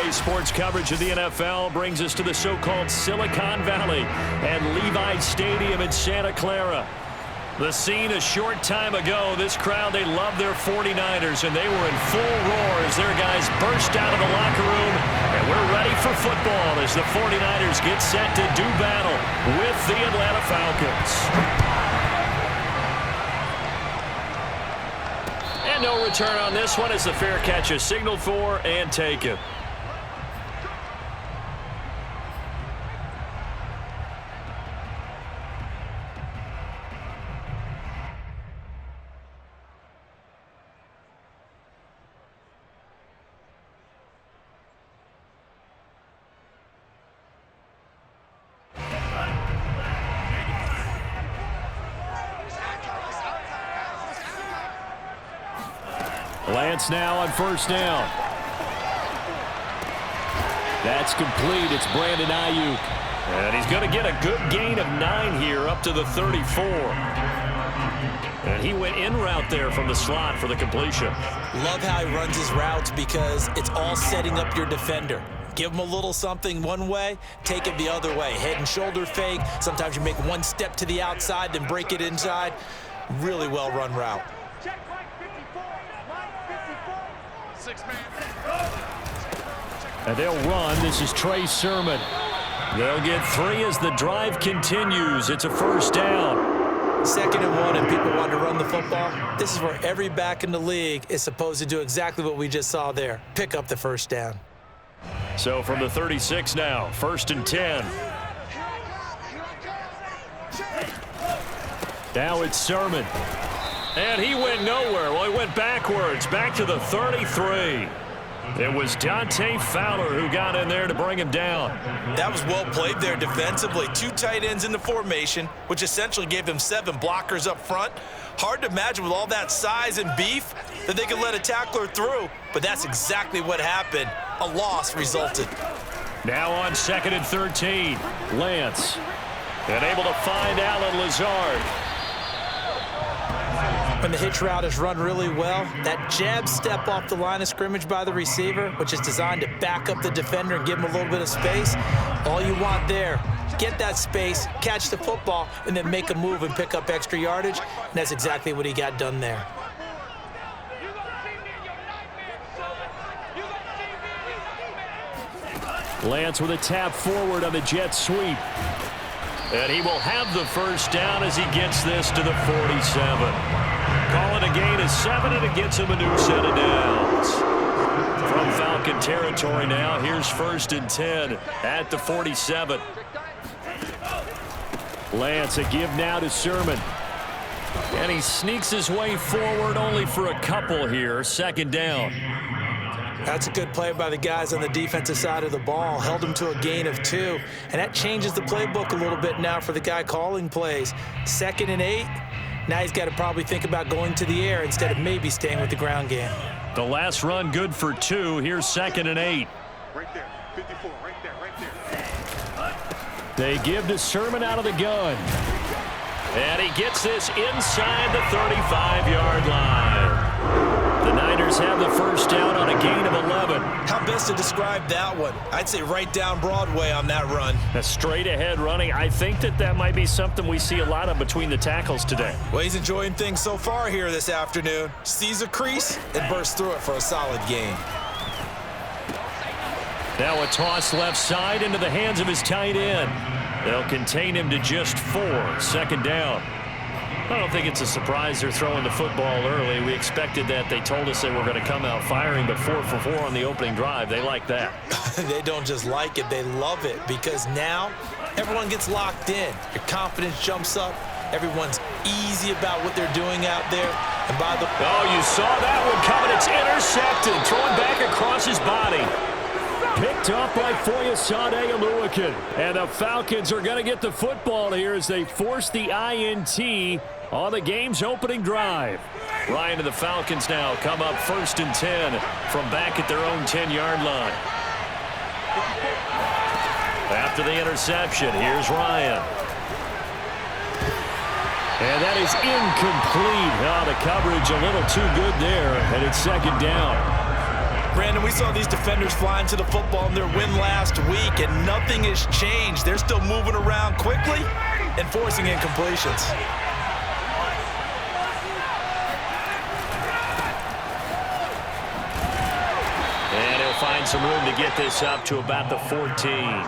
Today's sports coverage of the NFL brings us to the so-called Silicon Valley and Levi Stadium in Santa Clara. The scene a short time ago, this crowd, they love their 49ers, and they were in full roar as their guys burst out of the locker room. And we're ready for football as the 49ers get set to do battle with the Atlanta Falcons. And no return on this one as the fair catch is signaled for and taken. Lance now on first down. That's complete. It's Brandon Ayuk. And he's going to get a good gain of 9 here up to the 34. And he went in route there from the slot for the completion. Love how he runs his routes because it's all setting up your defender. Give him a little something one way, take it the other way. Head and shoulder fake. Sometimes you make one step to the outside, then break it inside. Really well run route. And they'll run. This is Trey Sermon. They'll get 3 as the drive continues. It's a first down. 2nd and 1, and people want to run the football. This is where every back in the league is supposed to do exactly what we just saw there. Pick up the first down. So from the 36 now, 1st and 10. Now it's Sermon. And he went nowhere. Well, he went backwards, back to the 33. It was Dante Fowler who got in there to bring him down. That was well played there defensively. 2 tight ends in the formation, which essentially gave them 7 blockers up front. Hard to imagine with all that size and beef that they could let a tackler through, but that's exactly what happened. A loss resulted. Now on 2nd and 13, Lance. And able to find Allen Lazard. When the hitch route is run really well, that jab step off the line of scrimmage by the receiver, which is designed to back up the defender and give him a little bit of space, all you want there, get that space, catch the football, and then make a move and pick up extra yardage, and that's exactly what he got done there. Lance with a tap forward on the jet sweep. And he will have the first down as he gets this to the 47. Calling a gain of 7, and it gets him a new set of downs. From Falcon territory now, here's 1st and 10 at the 47. Lance, a give now to Sermon. And he sneaks his way forward only for a couple here. 2nd down. That's a good play by the guys on the defensive side of the ball. Held them to a gain of 2. And that changes the playbook a little bit now for the guy calling plays. 2nd and 8. Now he's got to probably think about going to the air instead of maybe staying with the ground game. The last run good for 2. Here's 2nd and 8. Right there, 54, right there. They give to Sermon out of the gun. And he gets this inside the 35-yard line. The Niners have the first down on a gain of 11. How best to describe that one? I'd say right down Broadway on that run. A straight-ahead running. I think that might be something we see a lot of between the tackles today. Well, he's enjoying things so far here this afternoon. Sees a crease and bursts through it for a solid gain. Now a toss left side into the hands of his tight end. They'll contain him to just 4. 2nd down. I don't think it's a surprise they're throwing the football early. We expected that. They told us they were going to come out firing, but 4 for 4 on the opening drive. They like that. They don't just like it, they love it, because now everyone gets locked in. Your confidence jumps up. Everyone's easy about what they're doing out there. And by the Oh, you saw that one coming. It's intercepted. Throwing back across his body. Picked up by Foyesade Oluwakin. And the Falcons are going to get the football here as they force the INT on the game's opening drive. Ryan and the Falcons now come up 1st and 10 from back at their own 10-yard line. After the interception, here's Ryan. And that is incomplete. Oh, the coverage a little too good there, and it's 2nd down. Brandon, we saw these defenders flying to the football in their win last week, and nothing has changed. They're still moving around quickly and forcing incompletions. And he'll find some room to get this up to about the 14.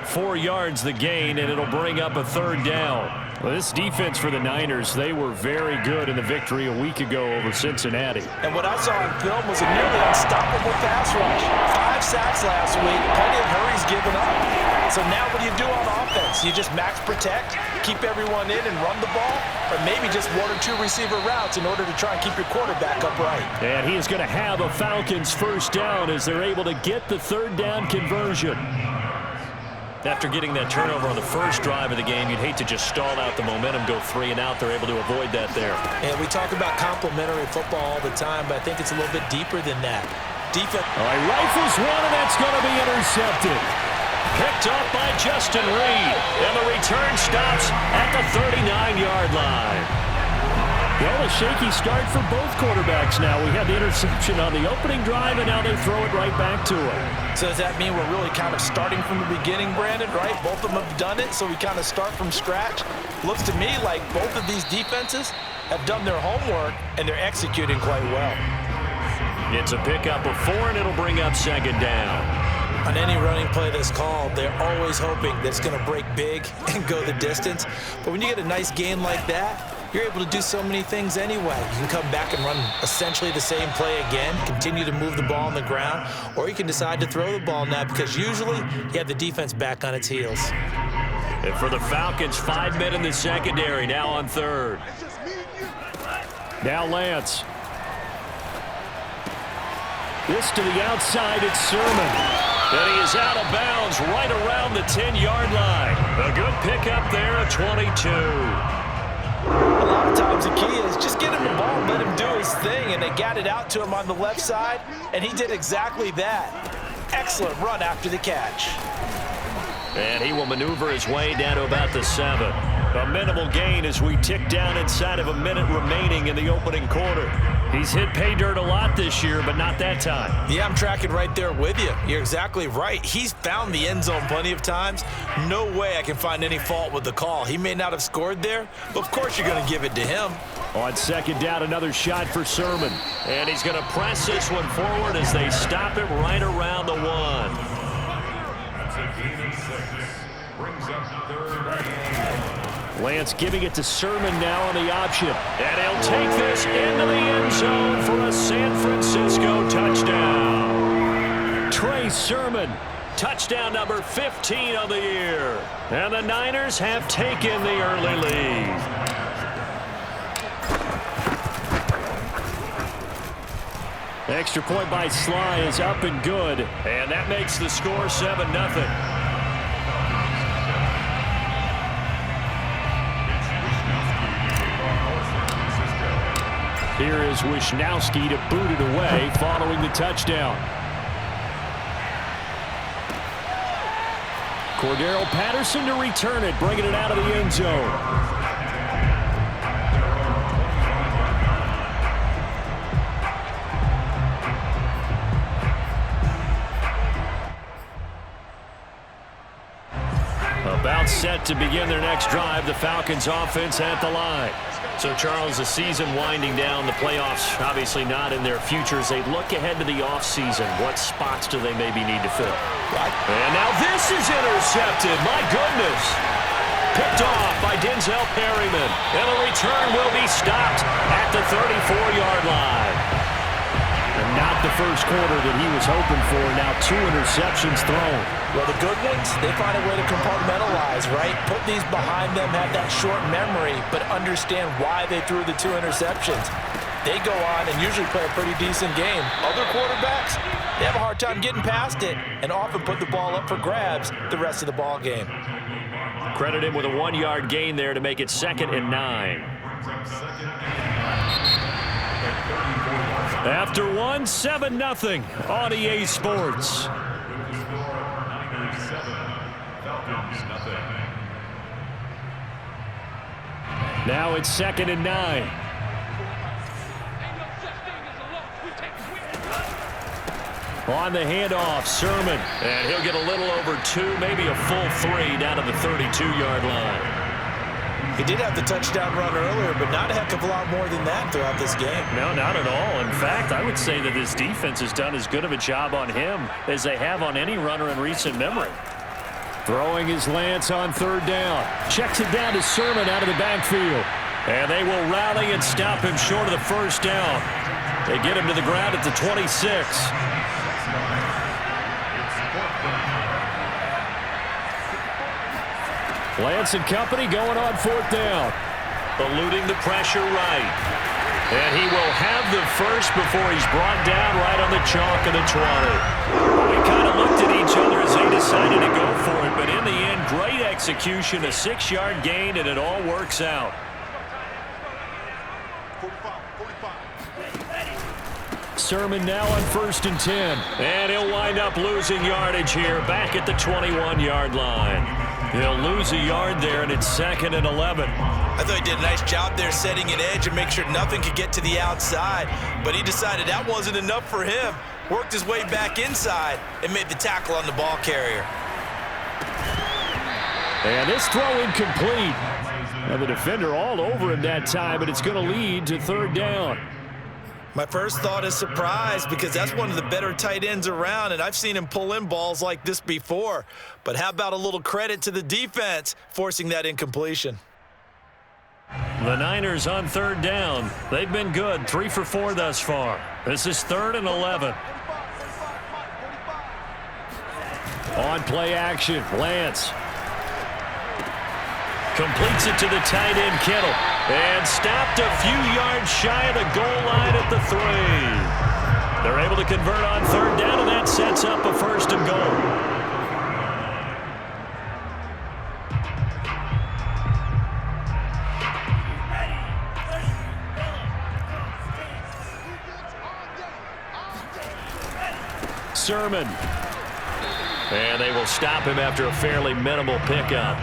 4 yards the gain, and it'll bring up a third down. Well, this defense for the Niners, they were very good in the victory a week ago over Cincinnati. And what I saw on film was a nearly unstoppable pass rush. 5 sacks last week, plenty of hurries given up. So now what do you do on offense? You just max protect, keep everyone in and run the ball, or maybe just 1 or 2 receiver routes in order to try and keep your quarterback upright. And he is going to have a Falcons first down as they're able to get the third down conversion. After getting that turnover on the first drive of the game, you'd hate to just stall out the momentum, go 3 and out. They're able to avoid that there. And we talk about complementary football all the time, but I think it's a little bit deeper than that. Defense. All right, rifles one, and that's going to be intercepted. Picked up by Justin Reed, and the return stops at the 39-yard line. Well, a shaky start for both quarterbacks now. We had the interception on the opening drive, and now they throw it right back to him. So does that mean we're really kind of starting from the beginning, Brandon, right? Both of them have done it, so we kind of start from scratch. Looks to me like both of these defenses have done their homework, and they're executing quite well. It's a pickup of 4, and it'll bring up second down. On any running play that's called, they're always hoping that it's going to break big and go the distance. But when you get a nice gain like that, you're able to do so many things anyway. You can come back and run essentially the same play again, continue to move the ball on the ground, or you can decide to throw the ball now because usually you have the defense back on its heels. And for the Falcons, 5 men in the secondary, now on third. Now Lance. This to the outside, it's Sermon. And he is out of bounds right around the 10-yard line. A good pickup there at 22. A lot of times the key is just get him the ball, let him do his thing, and they got it out to him on the left side, and he did exactly that. Excellent run after the catch. And he will maneuver his way down to about the 7. A minimal gain as we tick down inside of a minute remaining in the opening quarter. He's hit pay dirt a lot this year, but not that time. Yeah, I'm tracking right there with you. You're exactly right. He's found the end zone plenty of times. No way I can find any fault with the call. He may not have scored there, but of course you're going to give it to him. On second down, another shot for Sermon. And he's going to press this one forward as they stop it right around the 1. Lance giving it to Sermon now on the option. And he'll take this into the end zone for a San Francisco touchdown. Trey Sermon, touchdown number 15 of the year. And the Niners have taken the early lead. Extra point by Sly is up and good. And that makes the score 7-0. Here is Wisnowski to boot it away following the touchdown. Cordero Patterson to return it, bringing it out of the end zone. About set to begin their next drive, the Falcons offense at the line. So, Charles, the season winding down, the playoffs obviously not in their futures. They look ahead to the offseason. What spots do they maybe need to fill? Right. And now this is intercepted. My goodness. Picked off by Denzel Perryman. And the return will be stopped at the 34-yard line. And not the first quarter that he was hoping for. Now 2 interceptions thrown. Well, the good ones, they find a way to compartmentalize, right? Put these behind them, have that short memory, but understand why they threw the 2 interceptions. They go on and usually play a pretty decent game. Other quarterbacks, they have a hard time getting past it and often put the ball up for grabs the rest of the ball game. Credit him with a 1-yard gain there to make it 2nd and 9. After 1, 7-0 on EA Sports. Now it's 2nd and 9. On the handoff, Sermon. And he'll get a little over 2, maybe a full 3 down to the 32-yard line. He did have the touchdown run earlier, but not a heck of a lot more than that throughout this game. No, not at all. In fact, I would say that this defense has done as good of a job on him as they have on any runner in recent memory. Throwing his Lance on 3rd down. Checks it down to Sermon out of the backfield. And they will rally and stop him short of the 1st down. They get him to the ground at the 26. Lance and company going on 4th down. Eluding the pressure right. And he will have the first before he's brought down right on the chalk of the 20. We kind of looked at each other as they decided to go for it, but in the end, great execution, a 6-yard gain, and it all works out. 45. Sermon now on 1st and 10. And he'll wind up losing yardage here back at the 21-yard line. He'll lose a yard there, and it's 2nd and 11. I thought he did a nice job there setting an edge and make sure nothing could get to the outside. But he decided that wasn't enough for him. Worked his way back inside and made the tackle on the ball carrier. And this throw incomplete. And the defender all over him that time, but it's going to lead to 3rd down. My first thought is surprise because that's one of the better tight ends around, and I've seen him pull in balls like this before. But how about a little credit to the defense forcing that incompletion? The Niners on 3rd down. They've been good, 3 for 4 thus far. This is 3rd and 11. On play action, Lance. Completes it to the tight end, Kittle. And stopped a few yards shy of the goal line at the 3. They're able to convert on 3rd down, and that sets up a 1st and goal. Sermon. And they will stop him after a fairly minimal pickup.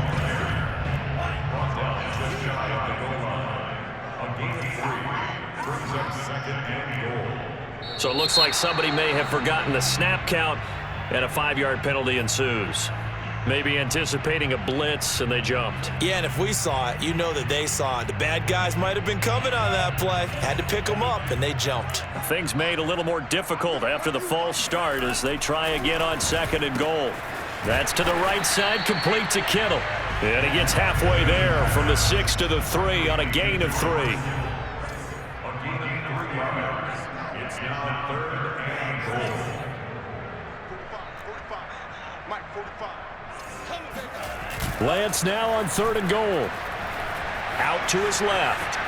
So it looks like somebody may have forgotten the snap count, and a 5-yard penalty ensues. Maybe anticipating a blitz, and they jumped. Yeah, and if we saw it, you know that they saw it. The bad guys might have been coming on that play. Had to pick them up, and they jumped. Things made a little more difficult after the false start as they try again on 2nd and goal. That's to the right side, complete to Kittle. And he gets halfway there from the 6 to the 3 on a gain of 3. It's now 3rd and goal. 45. Mike, 45. Lance now on 3rd and goal. Out to his left.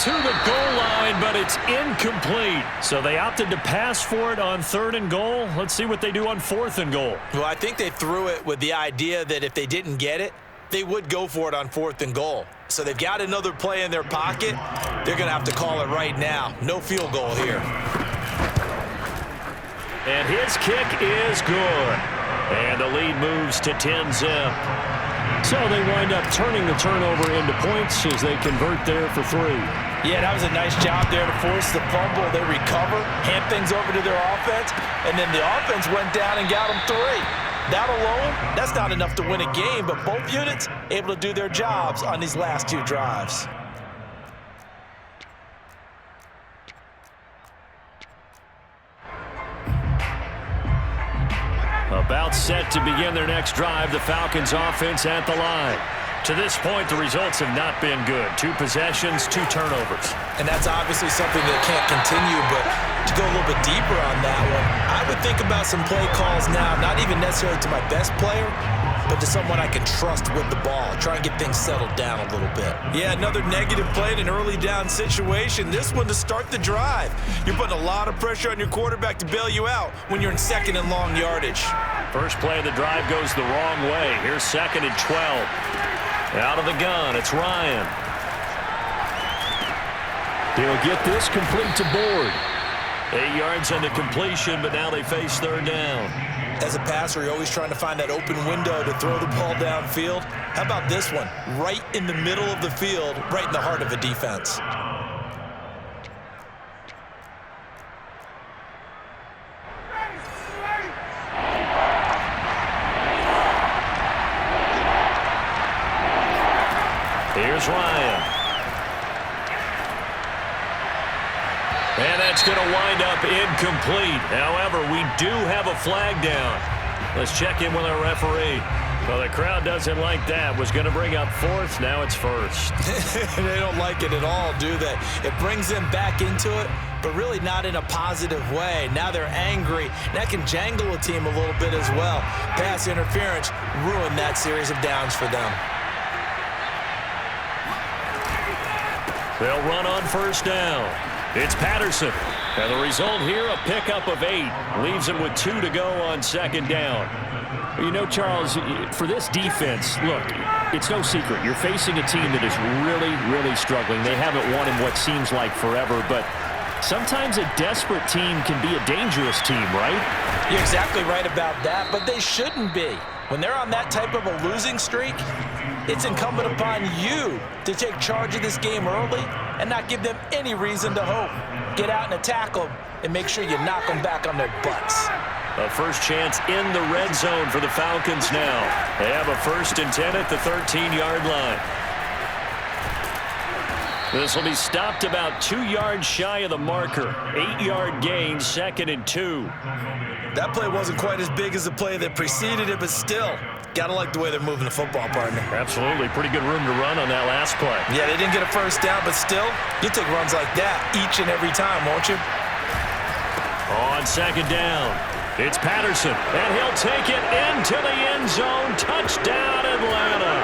To the goal line, but it's incomplete. So they opted to pass for it on 3rd and goal. Let's see what they do on 4th and goal. Well, I think they threw it with the idea that if they didn't get it, they would go for it on 4th and goal. So they've got another play in their pocket. They're going to have to call it right now. No field goal here. And his kick is good. And the lead moves to 10-zip. So they wind up turning the turnover into points as they convert there for 3. Yeah, that was a nice job there to force the fumble. They recover, hand things over to their offense, and then the offense went down and got them 3. That alone, that's not enough to win a game, but both units able to do their jobs on these last 2 drives. About set to begin their next drive, the Falcons offense at the line. To this point, the results have not been good. 2 possessions, 2 turnovers. And that's obviously something that can't continue, but to go a little bit deeper on that one, I would think about some play calls now, not even necessarily to my best player, but to someone I can trust with the ball. Try and get things settled down a little bit. Yeah, another negative play in an early down situation. This one to start the drive. You're putting a lot of pressure on your quarterback to bail you out when you're in 2nd and long yardage. First play of the drive goes the wrong way. Here's 2nd and 12. Out of the gun, it's Ryan. He'll get this complete to Board. 8 yards on the completion, but now they face 3rd down. As a passer, you're always trying to find that open window to throw the ball downfield. How about this one? Right in the middle of the field, right in the heart of a defense. Here's Ryan. And that's going to wind up incomplete. However, we do have a flag down. Let's check in with our referee. Well, the crowd doesn't like that. Was going to bring up fourth. Now it's first. They don't like it at all, do they? It brings them back into it, but really not in a positive way. Now they're angry. That can jangle a team a little bit as well. Pass interference ruined that series of downs for them. They'll run on first down. It's Patterson. And the result here, a pickup of 8. Leaves him with 2 to go on second down. You know, Charles, for this defense, look, it's no secret. You're facing a team that is really, really struggling. They haven't won in what seems like forever, but sometimes a desperate team can be a dangerous team, right? You're exactly right about that, but they shouldn't be. When they're on that type of a losing streak, it's incumbent upon you to take charge of this game early and not give them any reason to hope. Get out and attack them and make sure you knock them back on their butts. A first chance in the red zone for the Falcons now. They have a 1st and 10 at the 13-yard line. This will be stopped about 2 yards shy of the marker. 8-yard gain, 2nd and 2. That play wasn't quite as big as the play that preceded it, but still, gotta like the way they're moving the football, partner. Absolutely. Pretty good room to run on that last play. Yeah, they didn't get a first down, but still, you take runs like that each and every time, won't you? On second down, it's Patterson, and he'll take it into the end zone. Touchdown, Atlanta.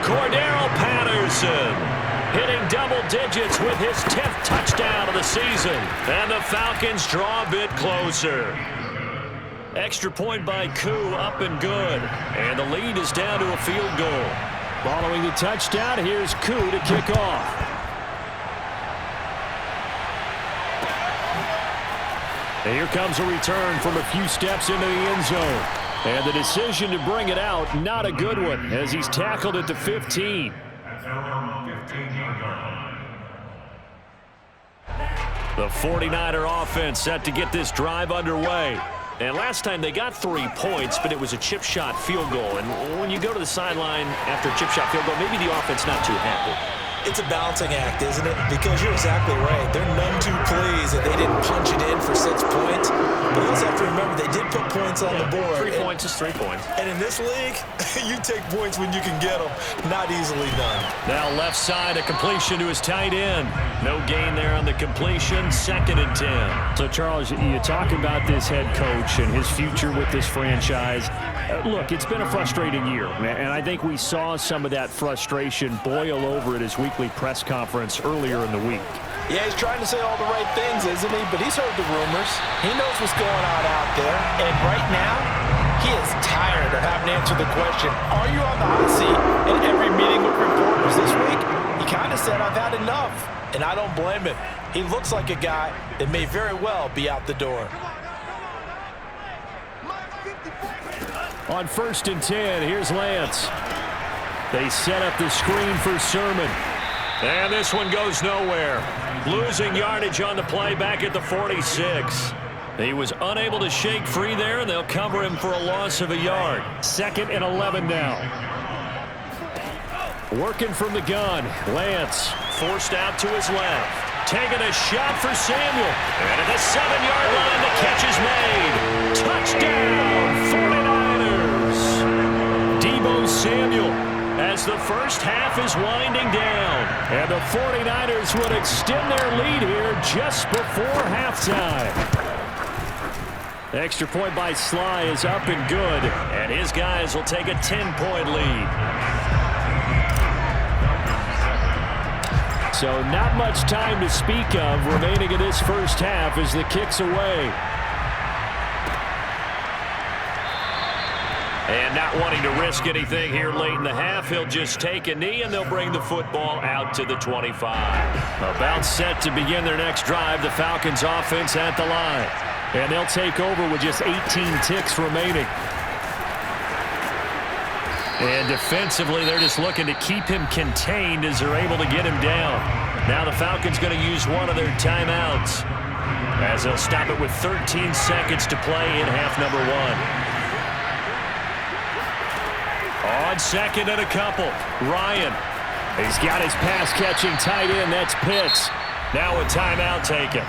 Cordero Patterson hitting double digits with his 10th touchdown of the season. And the Falcons draw a bit closer. Extra point by Koo, up and good. And the lead is down to a field goal. Following the touchdown, here's Koo to kick off. And here comes a return from a few steps into the end zone. And the decision to bring it out, not a good one, as he's tackled at the 15. The 49er offense set to get this drive underway. And last time they got 3 points, but it was a chip shot field goal. And when you go to the sideline after a chip shot field goal, maybe the offense not too happy. It's a balancing act, isn't it? Because you're exactly right. They're none too pleased that they didn't punch it in for 6 points. But you also have to remember they did put points on the board. 3 points is 3 points. And in this league, you take points when you can get them. Not easily done. Now left side, a completion to his tight end. No gain there on the completion. 2nd and 10. So, Charles, you talk about this head coach and his future with this franchise. Look, it's been a frustrating year, and I think we saw some of that frustration boil over at his weekly press conference earlier in the week. Yeah, he's trying to say all the right things, isn't he? But he's heard the rumors. He knows what's going on out there. And right now, he is tired of having to answer the question, are you on the hot seat? In every meeting with reporters this week, he kind of said, I've had enough. And I don't blame him. He looks like a guy that may very well be out the door. On 1st and 10, here's Lance. They set up the screen for Sermon. And this one goes nowhere. Losing yardage on the play back at the 46. He was unable to shake free there, and they'll cover him for a loss of a yard. 2nd and 11 now. Working from the gun, Lance. Forced out to his left. Taking a shot for Samuel. And at the 7-yard line, the catch is made. Touchdown, 49ers. Deebo Samuel, as the first half is winding down. And the 49ers would extend their lead here just before halftime. Extra point by Sly is up and good. And his guys will take a 10-point lead. So not much time to speak of remaining in this first half as the kick's away. And not wanting to risk anything here late in the half, he'll just take a knee, and they'll bring the football out to the 25. About set to begin their next drive, the Falcons offense at the line. And they'll take over with just 18 ticks remaining. And defensively, they're just looking to keep him contained as they're able to get him down. Now the Falcons going to use one of their timeouts as they'll stop it with 13 seconds to play in half number 1. On 2nd and a couple, Ryan. He's got his pass-catching tight end. That's Pitts. Now a timeout taken.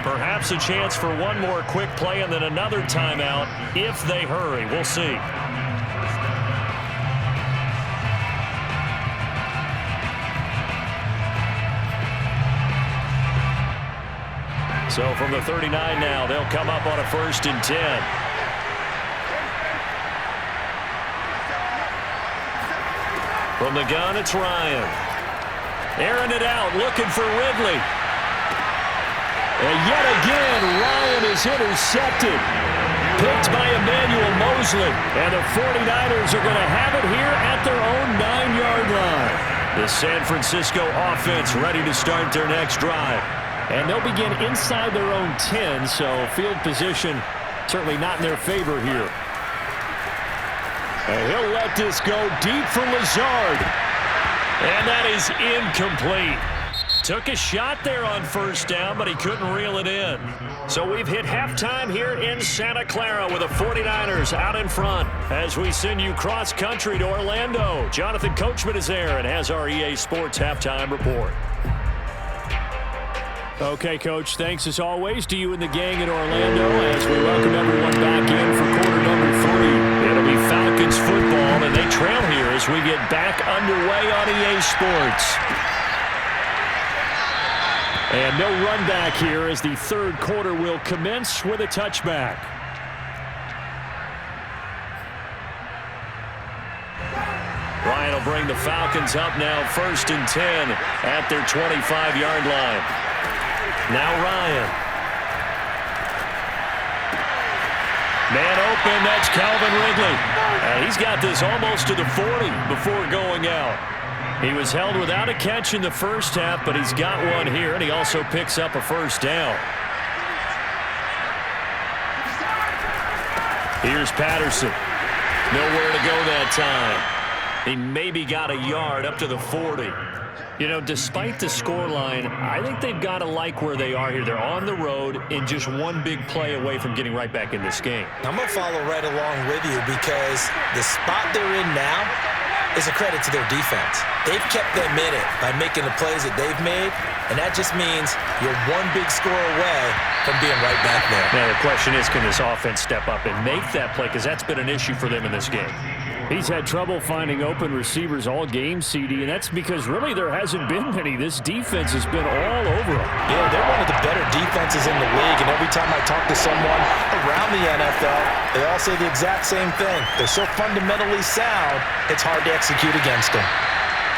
Perhaps a chance for one more quick play and then another timeout if they hurry. We'll see. So from the 39 now, they'll come up on a 1st and 10. From the gun, it's Ryan. Airing it out, looking for Ridley. And yet again, Ryan is intercepted. Picked by Emmanuel Mosley. And the 49ers are going to have it here at their own 9-yard line. The San Francisco offense ready to start their next drive. And they'll begin inside their own 10, so field position certainly not in their favor here. And he'll let this go deep for Lazard. And that is incomplete. Took a shot there on 1st down, but he couldn't reel it in. So we've hit halftime here in Santa Clara with the 49ers out in front as we send you cross-country to Orlando. Jonathan Coachman is there and has our EA Sports halftime report. Okay, Coach, thanks as always to you and the gang in Orlando as we welcome everyone back in for quarter number 3. It'll be Falcons football, and they trail here as we get back underway on EA Sports. And no run back here as the 3rd quarter will commence with a touchback. Ryan will bring the Falcons up now 1st and 10 at their 25-yard line. Now Ryan. Man open, that's Calvin Ridley. He's got this almost to the 40 before going out. He was held without a catch in the 1st half, but he's got one here, and he also picks up a 1st down. Here's Patterson. Nowhere to go that time. He maybe got a yard up to the 40. You know, despite the scoreline, I think they've got to like where they are here. They're on the road and just one big play away from getting right back in this game. I'm going to follow right along with you because the spot they're in now is a credit to their defense. They've kept them in it by making the plays that they've made, and that just means you're one big score away from being right back there. Now, the question is, can this offense step up and make that play? Because that's been an issue for them in this game. He's had trouble finding open receivers all game, CD, and that's because really there hasn't been many. This defense has been all over them. Yeah, they're one of the better defenses in the league, and every time I talk to someone around the NFL, they all say the exact same thing. They're so fundamentally sound, it's hard to execute against them.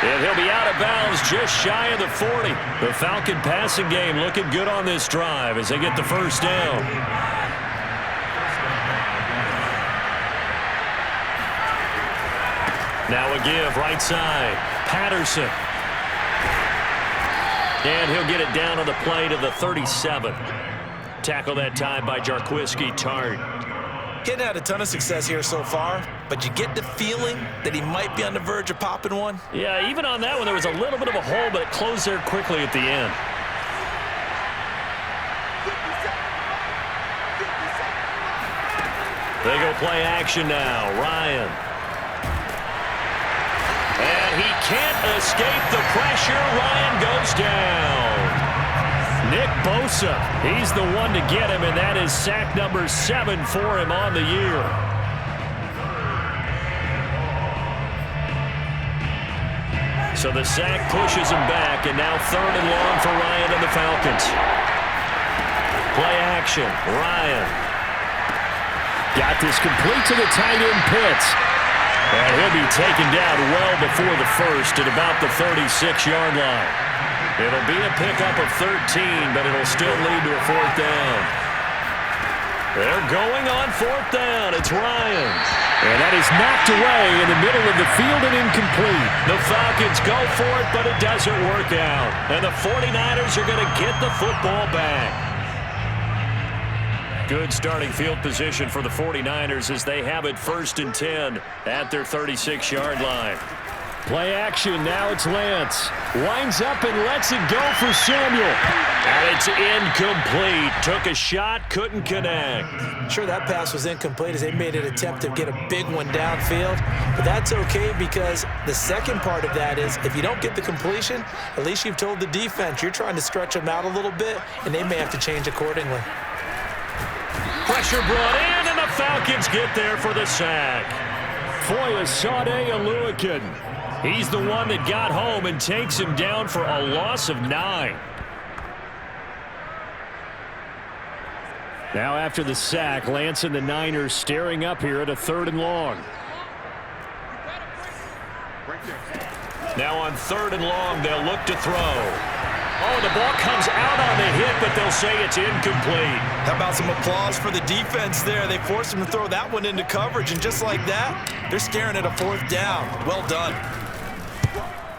And he'll be out of bounds just shy of the 40. The Falcon passing game looking good on this drive as they get the 1st down. Now a give, right side. Patterson. And he'll get it down on the play to the 37. Tackle that time by Jarquiski Tart. Hadn't had a ton of success here so far, but you get the feeling that he might be on the verge of popping one. Yeah, even on that one, there was a little bit of a hole, but it closed there quickly at the end. They go play action now. Ryan. And he can't escape the pressure. Ryan goes down. Nick Bosa, he's the one to get him, and that is sack number 7 for him on the year. So the sack pushes him back, and now 3rd and long for Ryan and the Falcons. Play action, Ryan. Got this complete to the tight end Pitts. And he'll be taken down well before the 1st at about the 36-yard line. It'll be a pickup of 13, but it'll still lead to a 4th down. They're going on 4th down. It's Ryan. And that is knocked away in the middle of the field and incomplete. The Falcons go for it, but it doesn't work out. And the 49ers are going to get the football back. Good starting field position for the 49ers as they have it 1st and 10 at their 36-yard line. Play action, now it's Lance. Winds up and lets it go for Samuel. And it's incomplete. Took a shot, couldn't connect. Sure, that pass was incomplete as they made an attempt to get a big one downfield. But that's okay because the second part of that is if you don't get the completion, at least you've told the defense you're trying to stretch them out a little bit, and they may have to change accordingly. Pressure brought in, and the Falcons get there for the sack. Foya Sade Aluakin. He's the one that got home and takes him down for a loss of 9. Now after the sack, Lance and the Niners staring up here at a 3rd and long. Now on 3rd and long, they'll look to throw. Oh, the ball comes out on the hit, but they'll say it's incomplete. How about some applause for the defense there? They forced him to throw that one into coverage, and just like that, they're staring at a 4th down. Well done.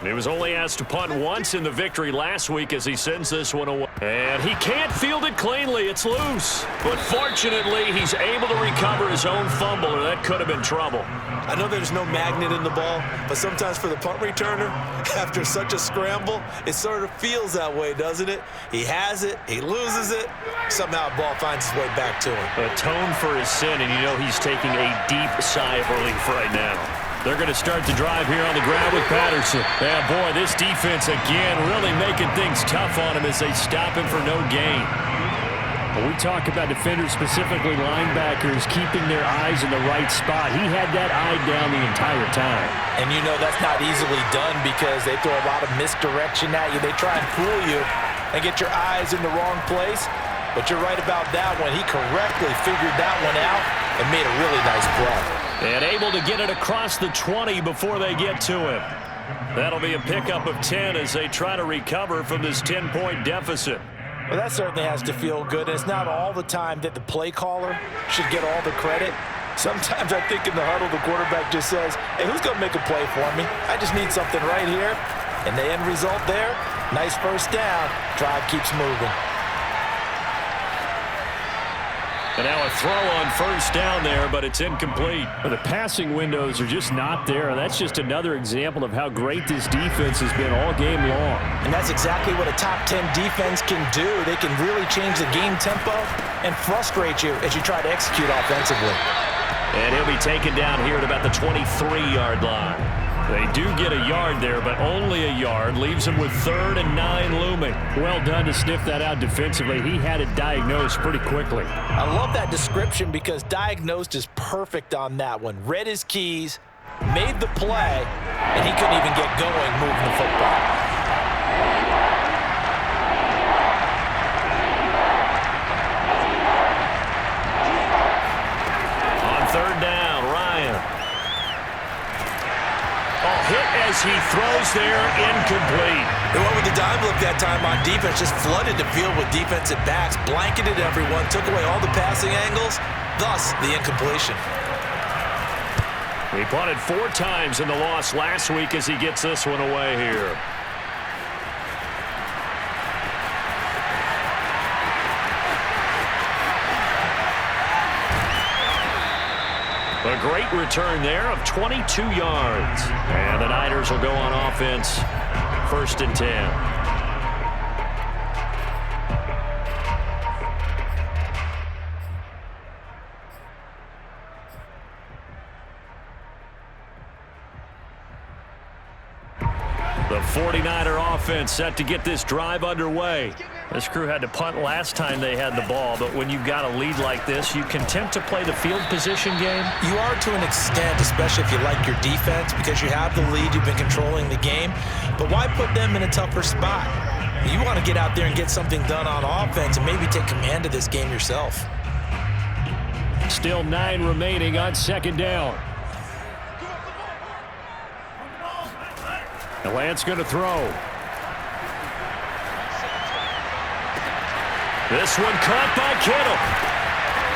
He was only asked to punt once in the victory last week as he sends this one away. And he can't field it cleanly. It's loose. But fortunately, he's able to recover his own fumble, or that could have been trouble. I know there's no magnet in the ball, but sometimes for the punt returner, after such a scramble, it sort of feels that way, doesn't it? He has it, he loses it, somehow the ball finds its way back to him. Atone for his sin, and you know he's taking a deep sigh of relief right now. They're going to start the drive here on the ground with Patterson. Yeah, boy, this defense again really making things tough on him as they stop him for no gain. When we talk about defenders, specifically linebackers, keeping their eyes in the right spot, he had that eye down the entire time. And you know that's not easily done because they throw a lot of misdirection at you. They try and fool you and get your eyes in the wrong place. But you're right about that one. He correctly figured that one out and made a really nice play. And able to get it across the 20 before they get to him. That'll be a pickup of 10 as they try to recover from this 10-point deficit. Well, that certainly has to feel good. And it's not all the time that the play caller should get all the credit. Sometimes I think in the huddle, the quarterback just says, hey, who's going to make a play for me? I just need something right here. And the end result there, nice 1st down. Drive keeps moving. And now a throw on 1st down there, but it's incomplete. The passing windows are just not there. That's just another example of how great this defense has been all game long. And that's exactly what a top 10 defense can do. They can really change the game tempo and frustrate you as you try to execute offensively. And he'll be taken down here at about the 23-yard line. They do get a yard there, but only a yard. Leaves him with 3rd and 9 looming. Well done to sniff that out defensively. He had it diagnosed pretty quickly. I love that description because diagnosed is perfect on that one. Read his keys, made the play, and he couldn't even get going moving the football. On 3rd down, Ryan. Hit as he throws there, incomplete. They went with the dime look that time on defense, just flooded the field with defensive backs, blanketed everyone, took away all the passing angles, thus the incompletion. He punted 4 times in the loss last week as he gets this one away here. A great return there of 22 yards. And the Niners will go on offense. 1st and 10. The 49er offense set to get this drive underway. This crew had to punt last time they had the ball, but when you've got a lead like this, you content to play the field position game? You are to an extent, especially if you like your defense, because you have the lead, you've been controlling the game. But why put them in a tougher spot? You want to get out there and get something done on offense and maybe take command of this game yourself. Still 9 remaining on 2nd down. And Lance going to throw. This one caught by Kittle.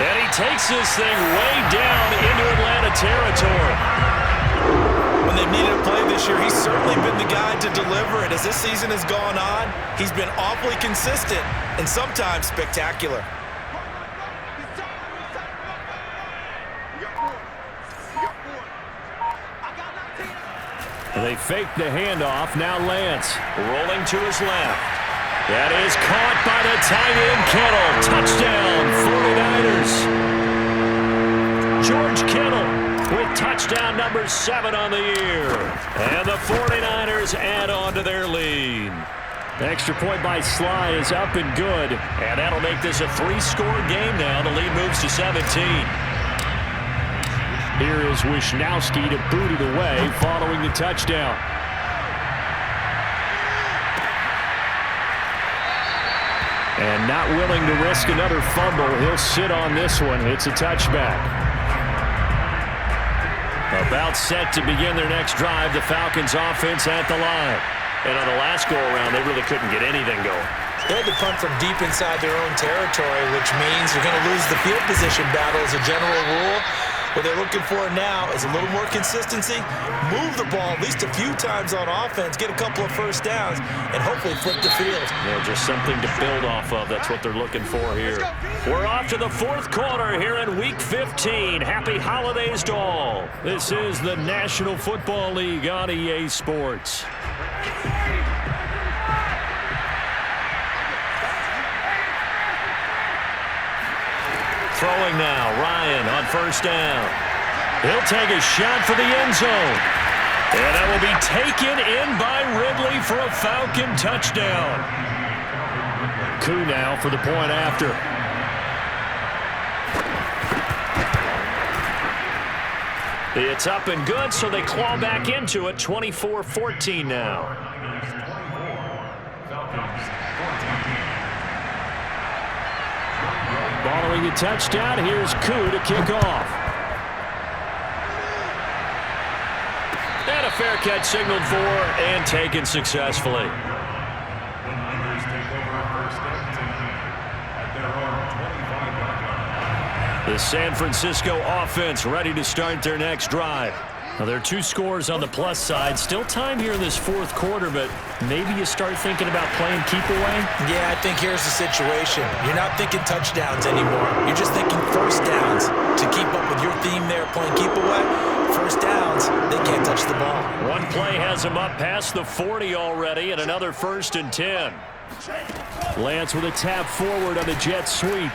And he takes this thing way down into Atlanta territory. When they've needed a play this year, he's certainly been the guy to deliver it. As this season has gone on, he's been awfully consistent and sometimes spectacular. They fake the handoff. Now Lance rolling to his left. That is caught by the tight end, Kittle. Touchdown, 49ers. George Kittle with touchdown number 7 on the year. And the 49ers add on to their lead. The extra point by Sly is up and good. And that'll make this a 3-score game now. The lead moves to 17. Here is Wishnowski to boot it away following the touchdown. And not willing to risk another fumble. He'll sit on this one. It's a touchback. About set to begin their next drive. The Falcons offense at the line. And on the last go-around, they really couldn't get anything going. They had to punt from deep inside their own territory, which means you're going to lose the field position battle as a general rule. What they're looking for now is a little more consistency, move the ball at least a few times on offense, get a couple of first downs, and hopefully flip the field. Yeah, just something to build off of. That's what they're looking for here. We're off to the 4th quarter here in Week 15. Happy holidays to all. This is the National Football League on EA Sports. Throwing now, Ryan on first down. He'll take a shot for the end zone. And that will be taken in by Ridley for a Falcon touchdown. Koo now for the point after. It's up and good, so they claw back into it. 24-14 now. Following the touchdown, here's Koo to kick off. And a fair catch signaled for and taken successfully. The San Francisco offense ready to start their next drive. Now, there are 2 scores on the plus side. Still time here in this 4th quarter, but maybe you start thinking about playing keep away? Yeah, I think here's the situation. You're not thinking touchdowns anymore. You're just thinking first downs. To keep up with your theme there, playing keep away, first downs, they can't touch the ball. One play has them up past the 40 already, and another 1st and 10. Lance with a tap forward on the jet sweep.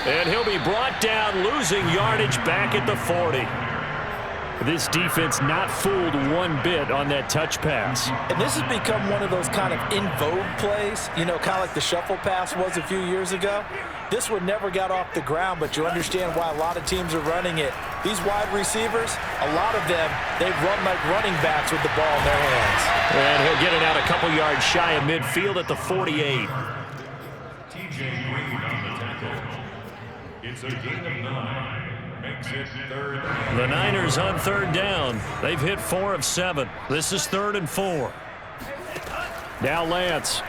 And he'll be brought down, losing yardage back at the 40. This defense not fooled one bit on that touch pass. And this has become one of those kind of in vogue plays, you know, kind of like the shuffle pass was a few years ago. This one never got off the ground, but you understand why a lot of teams are running it. These wide receivers, a lot of them, they run like running backs with the ball in their hands. And he'll get it out a couple yards shy of midfield at the 48. It's a gain of 9. Makes it 3rd. The Niners on 3rd down. They've hit 4 of 7. This is 3rd and 4. Now Lance.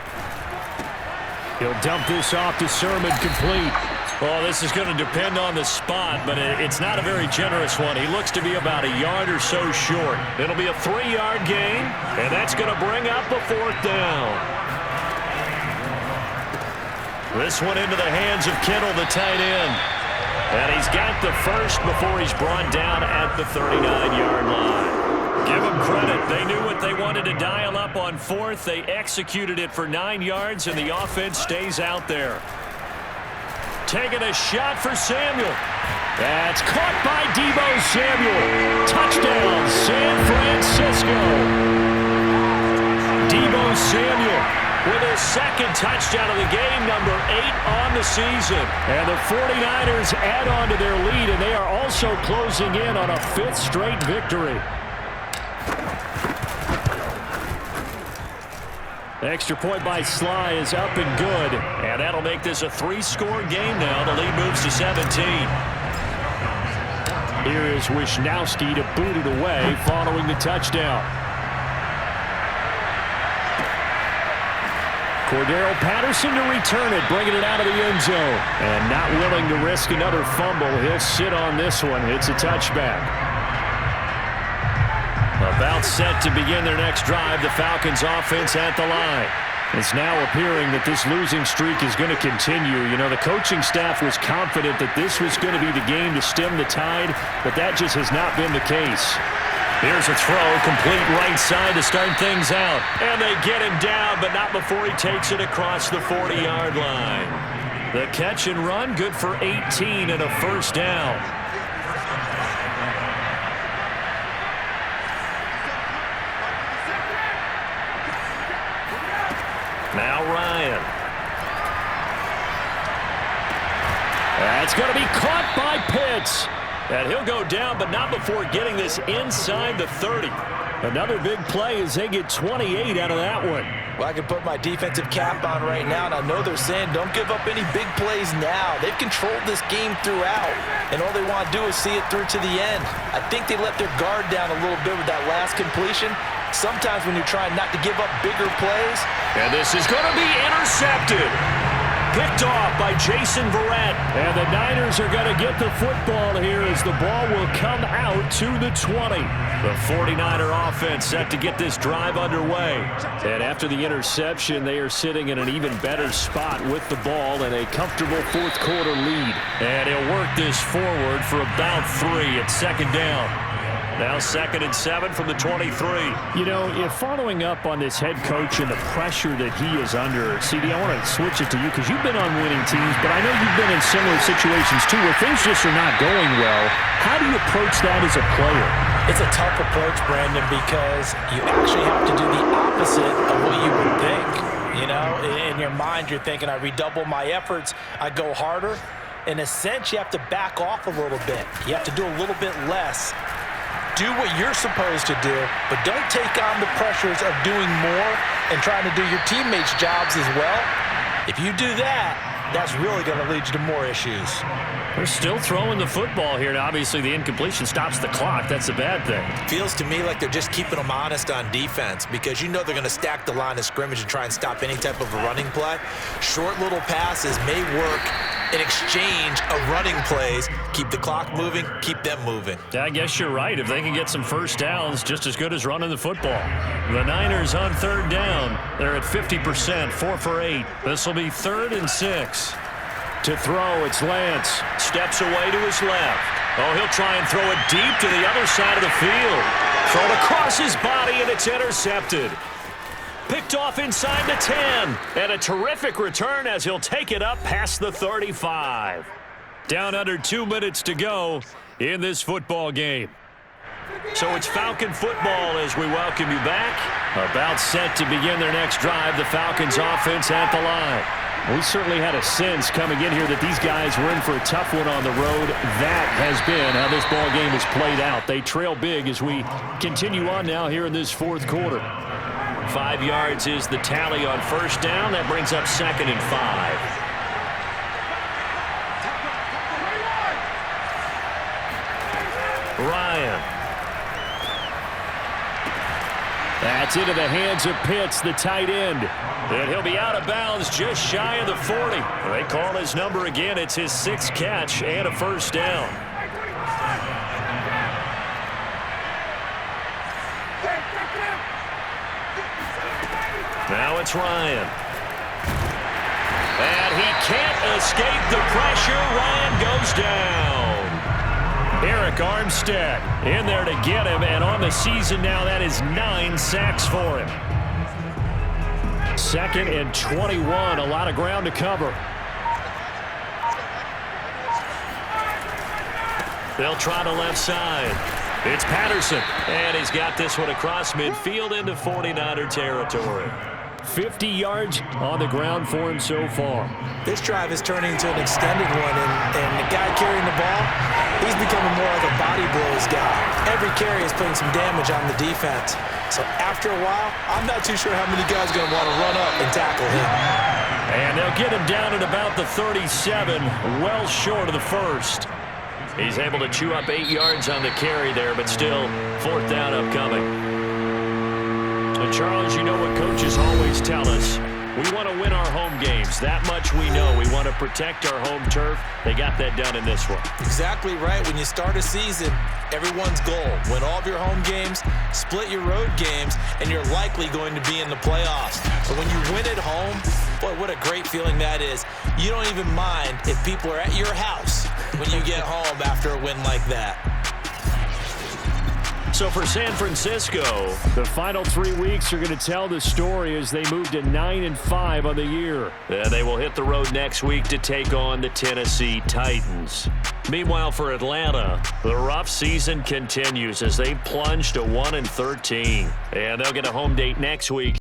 He'll dump this off to Sermon, complete. Well, this is going to depend on the spot, but it's not a very generous one. He looks to be about a yard or so short. It'll be a 3-yard gain, and that's going to bring up a 4th down. This one into the hands of Kittle, the tight end. And he's got the first before he's brought down at the 39-yard line. Give them credit. They knew what they wanted to dial up on 4th. They executed it for 9 yards, and the offense stays out there. Taking a shot for Samuel. That's caught by Deebo Samuel. Touchdown, San Francisco. Deebo Samuel with his 2nd touchdown of the game, number 8 on the season. And the 49ers add on to their lead, and they are also closing in on a 5th straight victory. The extra point by Sly is up and good, and that'll make this a 3-score game now. The lead moves to 17. Here is Wishnowski to boot it away following the touchdown. Cordero Patterson to return it, bringing it out of the end zone. And not willing to risk another fumble. He'll sit on this one. It's a touchback. About set to begin their next drive. The Falcons offense at the line. It's now appearing that this losing streak is going to continue. You know, the coaching staff was confident that this was going to be the game to stem the tide, but that just has not been the case. Here's a throw, complete right side to start things out. And they get him down, but not before he takes it across the 40-yard line. The catch and run, good for 18 and a first down. Now Ryan. That's going to be caught by Pitts. And he'll go down, but not before getting this inside the 30. Another big play as they get 28 out of that one. Well, I can put my defensive cap on right now, and I know they're saying don't give up any big plays now. They've controlled this game throughout, and all they want to do is see it through to the end. I think they let their guard down a little bit with that last completion. Sometimes when you're trying not to give up bigger plays. And this is going to be intercepted. Picked off by Jason Verrett. And the Niners are going to get the football here as the ball will come out to the 20. The 49er offense set to get this drive underway. And after the interception, they are sitting in an even better spot with the ball and a comfortable fourth quarter lead. And he'll work this forward for about 3 at second down. Now 2nd and 7 from the 23. You know, if following up on this head coach and the pressure that he is under, CD, I want to switch it to you because you've been on winning teams, but I know you've been in similar situations too where things just are not going well. How do you approach that as a player? It's a tough approach, Brandon, because you actually have to do the opposite of what you would think. You know, in your mind, you're thinking, I redouble my efforts, I go harder. In a sense, you have to back off a little bit. You have to do a little bit less. Do what you're supposed to do, but don't take on the pressures of doing more and trying to do your teammates' jobs as well. If you do that, that's really going to lead you to more issues. They're still throwing the football here. Now, obviously, the incompletion stops the clock. That's a bad thing. Feels to me like they're just keeping them honest on defense because you know they're going to stack the line of scrimmage and try and stop any type of a running play. Short little passes may work in exchange of running plays. Keep the clock moving, keep them moving. I guess you're right. If they can get some first downs, just as good as running the football. The Niners on 3rd down. They're at 50%, 4 for 8. This will be 3rd and 6. To throw, it's Lance. Steps away to his left. Oh, he'll try and throw it deep to the other side of the field. Thrown across his body, and it's intercepted. Picked off inside the 10. And a terrific return as he'll take it up past the 35. Down under 2 minutes to go in this football game. So it's Falcon football as we welcome you back. About set to begin their next drive. The Falcons offense at the line. We certainly had a sense coming in here that these guys were in for a tough one on the road. That has been how this ball game has played out. They trail big as we continue on now here in this fourth quarter. 5 yards is the tally on first down. That brings up 2nd and 5. Ryan. That's into the hands of Pitts, the tight end. And he'll be out of bounds just shy of the 40. They call his number again. It's his 6th catch and a first down. Now it's Ryan. And he can't escape the pressure. Ryan goes down. Eric Armstead in there to get him, and on the season now, that is 9 sacks for him. 2nd and 21, a lot of ground to cover. They'll try to left side. It's Patterson, and he's got this one across midfield into 49er territory. 50 yards on the ground for him so far. This drive is turning into an extended one, and the guy carrying the ball, he's becoming more like a body blows guy. Every carry is putting some damage on the defense. So after a while, I'm not too sure how many guys are going to want to run up and tackle him. And they'll get him down at about the 37, well short of the first. He's able to chew up 8 yards on the carry there, but still 4th down upcoming. And Charles, you know what coaches always tell us. We want to win our home games. That much we know. We want to protect our home turf. They got that done in this one. Exactly right. When you start a season, everyone's goal, win all of your home games, split your road games, and you're likely going to be in the playoffs. But when you win at home, boy, what a great feeling that is. You don't even mind if people are at your house when you get home after a win like that. So for San Francisco, the final 3 weeks are going to tell the story as they move to 9-5 on the year. and they will hit the road next week to take on the Tennessee Titans. Meanwhile, for Atlanta, the rough season continues as they plunge to 1-13. And they'll get a home date next week